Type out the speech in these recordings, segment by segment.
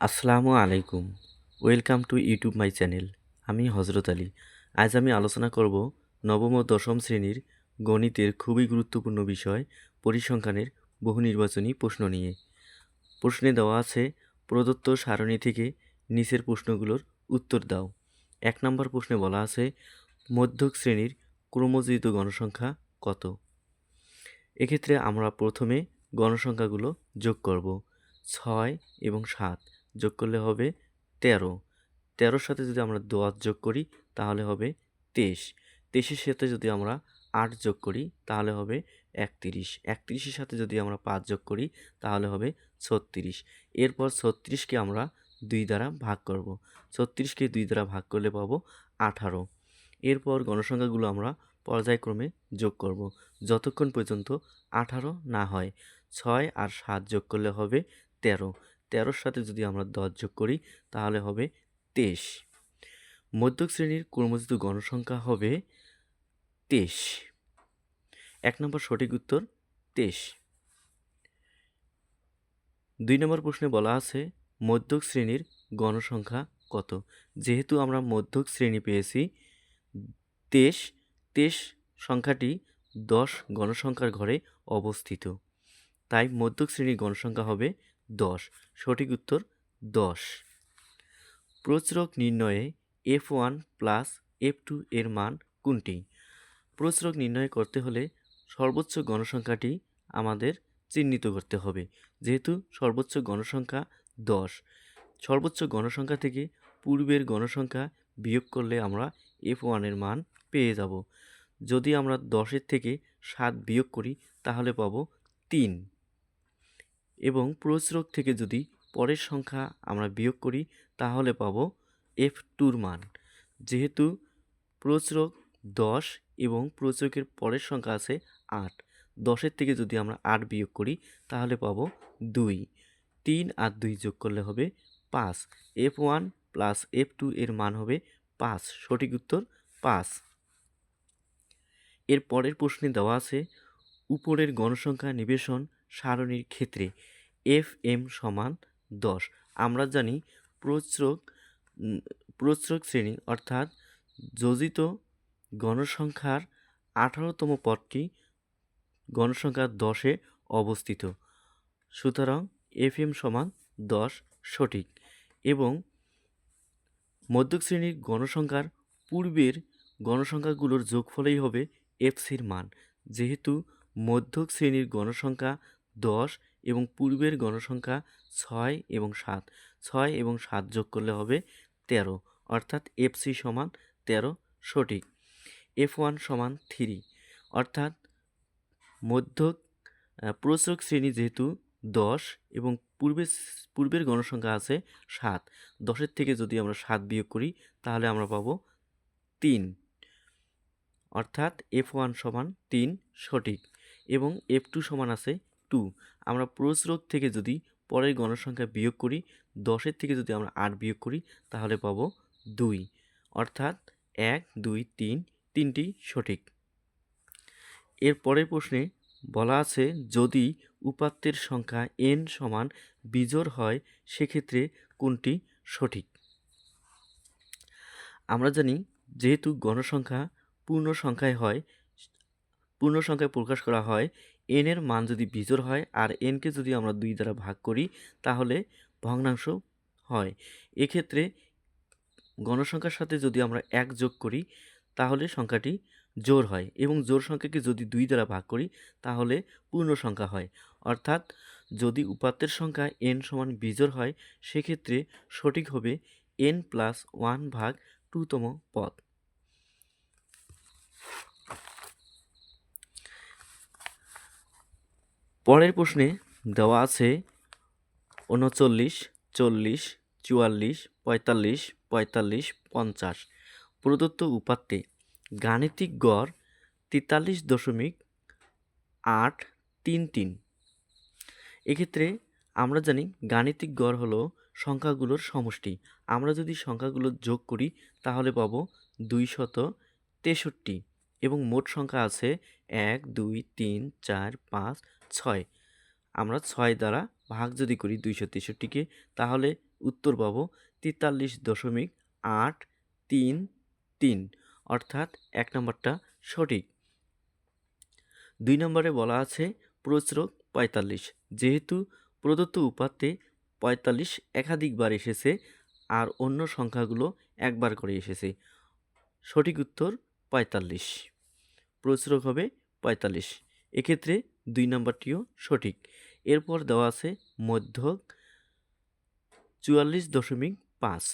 আসসালামু আলাইকুম। Welcome to YouTube my channel. আমি হজরত আলী। আজ আমি আলোচনা করব নবম ও দশম শ্রেণীর গণিতের খুবই গুরুত্বপূর্ণ বিষয় পরিসংখ্যানের বহুনির্বাচনী প্রশ্ন নিয়ে। প্রশ্নে দেওয়া আছে প্রদত্ত সারণী থেকে নিচের প্রশ্নগুলোর উত্তর দাও। 1 নম্বর প্রশ্নে বলা আছে মধ্যক শ্রেণীর ক্রমযুক্ত গণসংখ্যা কত? এক্ষেত্রে আমরা প্রথমে গণসংখ্যাগুলো যোগ করব। 6 এবং 7 যোগ করলে হবে 13। 13-র সাথে যদি আমরা 10 যোগ করি তাহলে হবে 23। 23-এর সাথে যদি আমরা 8 যোগ করি তাহলে হবে 31। 31-এর সাথে যদি আমরা 5 যোগ করি তাহলে হবে 36। এরপর 36-কে আমরা 2 দ্বারা ভাগ করব। 36-কে 2 দ্বারা ভাগ করলে পাবো 18। এরপর গণসংখ্যাগুলো আমরা পর্যায়ক্রমে যোগ করব যতক্ষণ পর্যন্ত 18 না হয়। 6 আর 7 যোগ করলে হবে 13। 13-র সাথে যদি আমরা 10 যোগ করি তাহলে হবে 23। মধ্যক শ্রেণীর ক্রমযুক্ত গণসংখ্যা হবে 23। 1 নম্বর সঠিক উত্তর 23। 2 নম্বর প্রশ্নে বলা আছে মধ্যক শ্রেণীর গণসংখ্যা কত? যেহেতু আমরা মধ্যক শ্রেণী পেয়েছি 23, 23 সংখ্যাটি 10 গণসংখ্যার ঘরে অবস্থিত, তাই মধ্যক শ্রেণীর গণসংখ্যা হবে 10। সঠিক উত্তর 10। প্রচুরক নির্ণয়ে f1 প্লাস f2 এর মান কোনটি? প্রচুরক নির্ণয় করতে হলে সর্বোচ্চ গণসংখ্যাটি আমাদের চিহ্নিত করতে হবে। যেহেতু সর্বোচ্চ গণসংখ্যা 10, সর্বোচ্চ গণসংখ্যা থেকে পূর্বের গণসংখ্যা বিয়োগ করলে আমরা f1 এর মান পেয়ে যাব। যদি আমরা 10-এর থেকে 7 বিয়োগ করি তাহলে পাবো 3 এবং প্রচুরক থেকে যদি পরের সংখ্যা আমরা বিয়োগ করি তাহলে পাবো f2-র মান। যেহেতু প্রচুরক 10 এবং প্রচুরকের পরের সংখ্যা আছে 8, 10-এর থেকে যদি আমরা 8 বিয়োগ করি তাহলে পাবো 2। 3 আর 2 যোগ করলে হবে 5। f1 প্লাস f2 এর মান হবে 5। সঠিক উত্তর 5। এর পরের প্রশ্নে দেওয়া আছে উপরের গণসংখ্যা নিবেশন সারণীর ক্ষেত্রে fm সমান 10। আমরা জানি প্রচুরক শ্রেণী অর্থাৎ যোজিত গণসংখ্যার 18তম পদটি গণসংখ্যা 10-এ অবস্থিত, সুতরাং fm সমান 10 সঠিক। এবং মধ্যক শ্রেণীর গণসংখ্যার পূর্বের গণসংখ্যাগুলোর যোগফলেই হবে fc'র মান। যেহেতু মধ্যক শ্রেণীর গণসংখ্যা 10 এবং পূর্বের গণসংখ্যা 6 এবং 7, 6 এবং 7 যোগ করলে হবে 13, অর্থাৎ fc সমান 13 সঠিক। f1 সমান 3, অর্থাৎ প্রচুরক শ্রেণী যেহেতু 10 এবং পূর্বের গণসংখ্যা আছে 7, 10-এর থেকে যদি আমরা 7 বিয়োগ করি তাহলে আমরা পাবো 3, অর্থাৎ f1 সমান 3 সঠিক। এবং f2 সমান আছে 2। আমরা প্রচুরক থেকে যদি পরের গণসংখ্যা বিয়োগ করি, 10-এর থেকে যদি আমরা 8 বিয়োগ করি তাহলে পাবো 2, অর্থাৎ 1, 2, 3, তিনটি সঠিক। এর পরের প্রশ্নে বলা আছে যদি উপাত্তের সংখ্যা n সমান বিজোড় হয় সেক্ষেত্রে কোনটি সঠিক? আমরা জানি যেহেতু গণসংখ্যা পূর্ণ সংখ্যায় প্রকাশ করা হয়, n এর মান যদি বিজোড় হয় আর n কে যদি আমরা 2 দ্বারা ভাগ করি তাহলে ভগ্নাংশ হয়। এক্ষেত্রে গণসংখ্যার সাথে যদি আমরা 1 যোগ করি তাহলে সংখ্যাটি জোড় হয় এবং জোড় সংখ্যাকে যদি 2 দ্বারা ভাগ করি তাহলে পূর্ণ সংখ্যা হয়। অর্থাৎ যদি উপাত্তের সংখ্যা n সমান বিজোড় হয় সেক্ষেত্রে সঠিক হবে n প্লাস 1 ভাগ 2তম পদ। পরের প্রশ্নে দেওয়া আছে 39, 40, 44, 45, 45, 50 প্রদত্ত উপাত্তে গাণিতিক গড় 43.833। এক্ষেত্রে আমরা জানি গাণিতিক গড় হলো সংখ্যাগুলোর সমষ্টি। আমরা যদি সংখ্যাগুলো যোগ করি তাহলে পাবো 263 এবং মোট সংখ্যা আছে 1, 2, 3, 4, 5, 6। আমরা 6 দ্বারা ভাগ যদি করি 263-কে তাহলে উত্তর পাবো 43.833, অর্থাৎ 1 নম্বরটা সঠিক। 2 নম্বরে বলা আছে প্রচুরক 45, যেহেতু প্রদত্ত উপাত্তে 45 একাধিকবার এসেছে আর অন্য সংখ্যাগুলো একবার করে এসেছে, সঠিক উত্তর 45, প্রচুরক হবে 45। এক্ষেত্রে 2 নম্বরটিও সঠিক। এরপর দেওয়া আছে মধ্যক 44.5।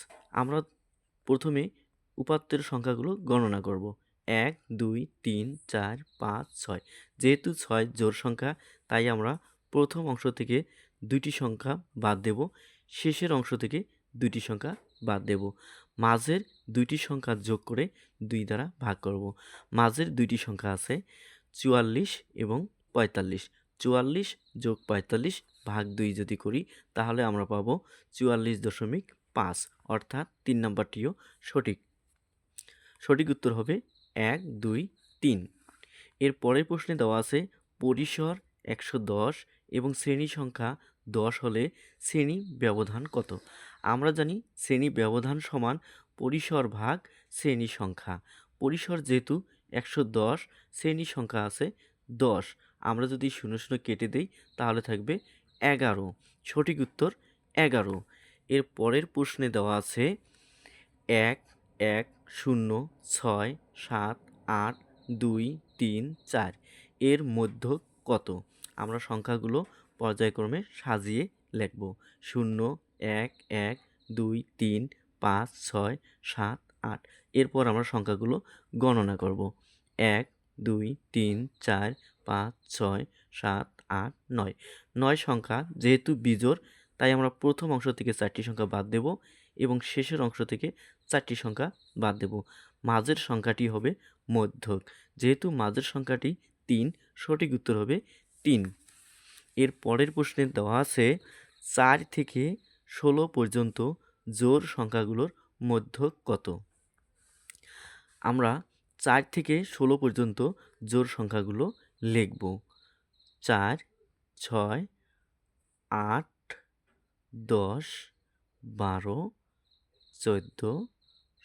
আমরা প্রথমে উপাত্তের সংখ্যাগুলো গণনা করব। 1, 2, 3, 4, 5, 6। যেহেতু 6 জোড় সংখ্যা, তাই আমরা প্রথম অংশ থেকে 2টি সংখ্যা বাদ দেব, শেষের অংশ থেকে 2টি সংখ্যা বাদ দেব। মাঝের 2টি সংখ্যা যোগ করে 2 দ্বারা ভাগ করব। মাঝের 2টি সংখ্যা আছে 44 এবং 45। 44 যোগ 45 ভাগ 2 যদি করি তাহলে আমরা পাবো 44.5, অর্থাৎ 3 নম্বরটিও সঠিক। সঠিক উত্তর হবে 1, 2, 3। এর পরের প্রশ্নে দেওয়া আছে পরিসর 110 এবং শ্রেণী সংখ্যা 10 হলে শ্রেণী ব্যবধান কত? আমরা জানি শ্রেণী ব্যবধান সমান পরিসর ভাগ শ্রেণী সংখ্যা। পরিসর যেহেতু 110, শ্রেণী সংখ্যা আছে 10, আমরা যদি 0 0 কেটে দেই তাহলে থাকবে 11, সঠিক উত্তর 11। এর পরের প্রশ্নে দেওয়া আছে 1, 1, 0, 6, 7, 8, 2, 3, 4 এর মধ্যক কত? আমরা সংখ্যাগুলো পর্যায়ক্রমে সাজিয়ে লিখব। 0, 1, 1, 2, 3, 5, 6, 7, 8। এরপর আমরা সংখ্যাগুলো গণনা করব। 1, 2, 3, 4, 5, 6, 7, 8, 9। 9 সংখ্যা যেহেতু বিজোড়, তাই আমরা প্রথম অংশ থেকে 4টি সংখ্যা বাদ দেব এবং শেষের অংশ থেকে 4টি সংখ্যা বাদ দেব। মাঝের সংখ্যাটি হবে মধ্যক, যেহেতু মাঝের সংখ্যাটি 3, সঠিক উত্তর হবে 3। এর পরের প্রশ্নে দেওয়া আছে 4 থেকে 16 পর্যন্ত জোড় সংখ্যাগুলোর মধ্যক কত? আমরা 4 থেকে 16 পর্যন্ত জোড় সংখ্যাগুলো লিখব। 4, 6, 8, 10, 12, 14,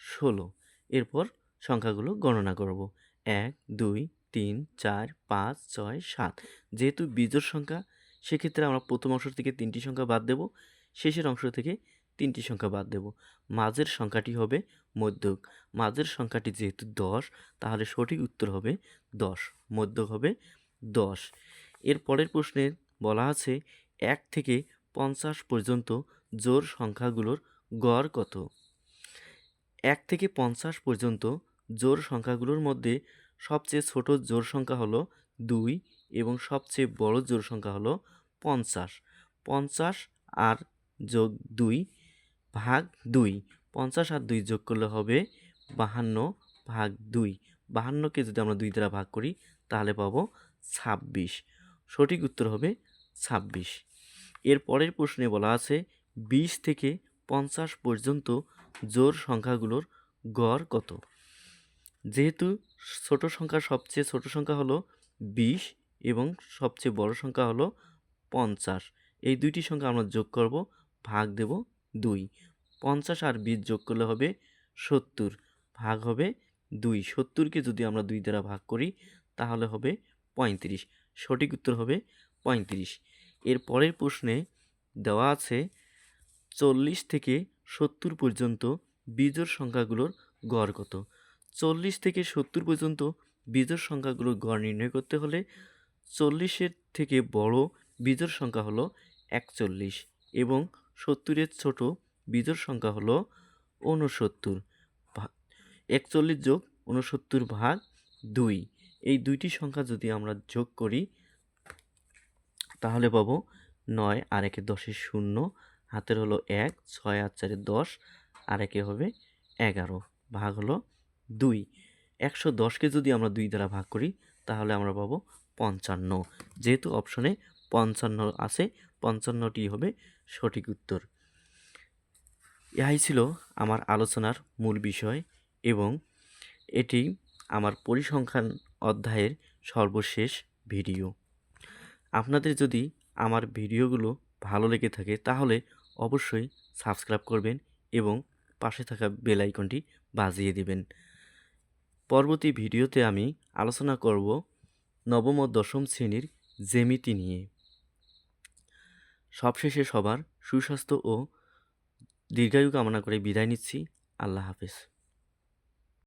16। এরপর সংখ্যাগুলো গণনা করব। 1, 2, 3, 4, 5, 6, 7। যেহেতু বিজোড় সংখ্যা, সেক্ষেত্রে আমরা প্রথম অংশ থেকে 3টি সংখ্যা বাদ দেব, শেষের অংশ থেকে 3টি সংখ্যা বাদ দেব। মাঝের সংখ্যাটি হবে মধ্যক। মাঝের সংখ্যাটি যেহেতু 10, তাহলে সঠিক উত্তর হবে 10, মধ্যক হবে 10। এর পরের প্রশ্নে বলা আছে 1 থেকে 50 পর্যন্ত জোড় সংখ্যাগুলোর গড় কত? 1 থেকে 50 পর্যন্ত জোড় সংখ্যাগুলোর মধ্যে সবচেয়ে ছোট জোড় সংখ্যা হলো 2 এবং সবচেয়ে বড় জোড় সংখ্যা হলো 50। 50 আর যোগ 2 ভাগ 2। 50 আর 2 যোগ করলে হবে 52 ভাগ 2। 52কে যদি আমরা 2 দ্বারা ভাগ করি তাহলে পাবো 26, সঠিক উত্তর হবে 26। এর পরের প্রশ্নে বলা আছে 20 থেকে 50 পর্যন্ত জোড় সংখ্যাগুলোর গড় কত? যেহেতু ছোট সংখ্যা, সবচেয়ে ছোট সংখ্যা হলো 20 এবং সবচেয়ে বড় সংখ্যা হলো 50, এই দুইটি সংখ্যা আমরা যোগ করব, ভাগ দেব 2। 50 আর 20 যোগ করলে হবে 70, ভাগ হবে 2। 70কে যদি আমরা 2 দ্বারা ভাগ করি তাহলে হবে 35, সঠিক উত্তর হবে 35। এর পরের প্রশ্নে দেওয়া আছে 40 থেকে 70 পর্যন্ত বিজোড় সংখ্যাগুলোর গড় কত? 40 থেকে 70 পর্যন্ত বিজোড় সংখ্যাগুলোর গড় নির্ণয় করতে হলে 40-এর থেকে বড় বিজোড় সংখ্যা হলো 41 এবং 70-এর ছোট বিজোড় সংখ্যা হলো 69। 41 যোগ 69 ভাগ 2, এই দুইটি সংখ্যা যদি আমরা যোগ করি তাহলে পাবো 9 আর 1-এ 10-এ 0, হাতের হলো 1, 6 আর 4-এ 10, আর 1-এ হবে 11, ভাগ হলো 2। 110কে যদি আমরা 2 দ্বারা ভাগ করি তাহলে আমরা পাবো 55, যেহেতু অপশনে 55 আছে, 55টি হবে সঠিক উত্তর। ইহাই ছিল আমার আলোচনার মূল বিষয় এবং এটি আমার পরিসংখ্যান অধ্যায়ের সর্বশেষ ভিডিও। আপনাদের যদি আমার ভিডিওগুলো ভালো লেগে থাকে তাহলে অবশ্যই সাবস্ক্রাইব করবেন এবং পাশে থাকা বেল আইকনটি বাজিয়ে দিবেন। পরবর্তী ভিডিওতে আমি আলোচনা করব নবম ও দশম শ্রেণীর জ্যামিতি নিয়ে। সবশেষে সবার সুস্বাস্থ্য ও দীর্ঘায়ু কামনা করে বিদায় নিচ্ছি। আল্লাহ হাফেজ।